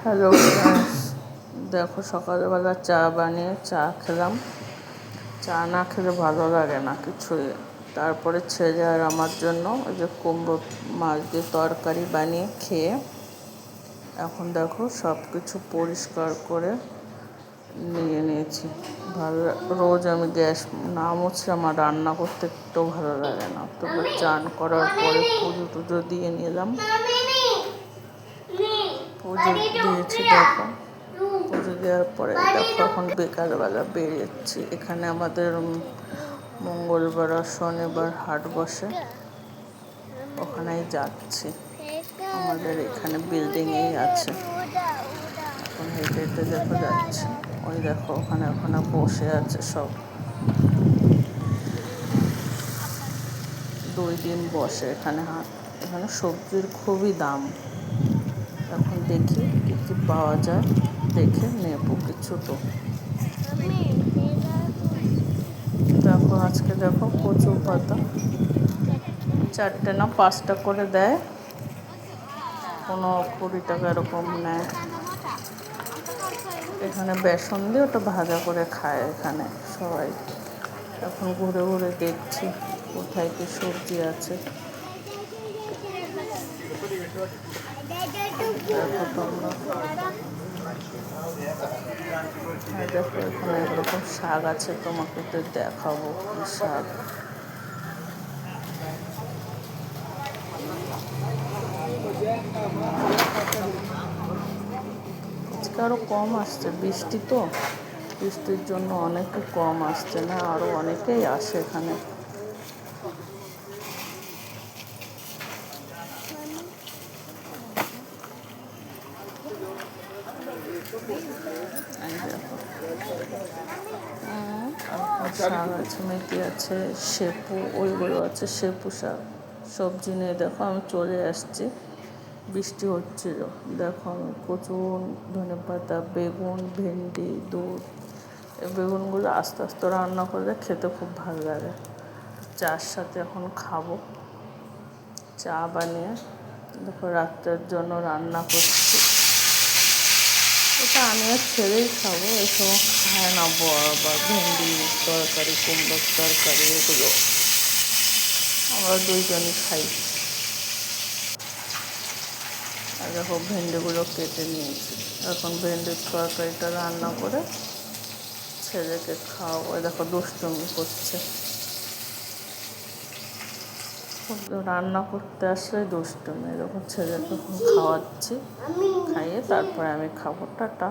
Hello friends, দেখো সকালবেলা চা বানিয়ে চা খেলাম। চা না খেলে ভালো লাগে না কিছুই। তারপরে ছেলে আর আমার জন্য ওই যে কুমড়ো মাছ দিয়ে তরকারি বানিয়ে খেয়ে এখন দেখো সব কিছু পরিষ্কার করে নিয়ে নিয়েছি। ভালো রোজ আমি গ্যাস না মুছলে আমার রান্না করতে একটু ভালো লাগে না। তবে চান করার পরে পুজো টুজো দিয়ে নিলাম। পুজো দিয়েছি দেখো। পুজো দেওয়ার পরে দেখো এখন বিকালবেলা বেরিয়েছি। এখানে আমাদের মঙ্গলবার আর শনিবার হাট বসে, ওখানেই যাচ্ছি। আমাদের এখানে বিল্ডিংয়েই আছে। এখন হেঁটে হেঁটে দেখো যাচ্ছি। ওই দেখো ওখানে বসে আছে সব। 2 দিন বসে এখানে হাট। এখানে সবজির খুবই দাম। এখন দেখি কী কী পাওয়া যায়, দেখে নেবো কিছু। তো দেখো আজকে দেখো কচু পাতা 4টে না 5টা করে দেয়, কোনো 20 টাকা এরকম নেয়। এখানে বেসন দিয়ে ওটা ভাজা করে খায় এখানে সবাই। এখন ঘুরে ঘুরে দেখছি কোথায় কি সবজি আছে। দেখো তোমরা, দেখো এখানে এরকম শাক আছে, তোমাকে তো দেখাবো কি শাক। আজকে আরও কম আসছে, বৃষ্টি তো, বৃষ্টির জন্য অনেকে কম আসছে না, আরও অনেকেই আসে এখানে। শাক আছে, মেথি আছে, সেপু ওইগুলো আছে, সেপু শাক। সবজি নিয়ে দেখো আমি চলে আসছি। বৃষ্টি হচ্ছিল, দেখো আমি প্রচুর ধনেপাতা, বেগুন, ভেন্ডি, দুধ। এই বেগুনগুলো আস্তে আস্তে রান্না করলে খেতে খুব ভালো লাগে। চার সাথে এখন খাবো চা বানিয়ে। দেখো রাত্রের জন্য রান্না করছি। এটা আমি আর ছেলেই খাবো, এই সময় খায় না বড় বা ভেন্ডি তরকারি, কুমড়োর তরকারি, এগুলো আমরা 2জনই খাই। আর দেখো ভেন্ডিগুলো কেটে নিয়েছি, এখন ভেন্ডির তরকারিটা রান্না করে ছেলেকে খাওয়াবো। দেখো দুষ্টুমি করছে, রান্না করতে আসলে দুষ্টুমি। দেখো ছেলেকে খাওয়াচ্ছি, খাইয়ে তারপরে আমি খাবো। টাটা।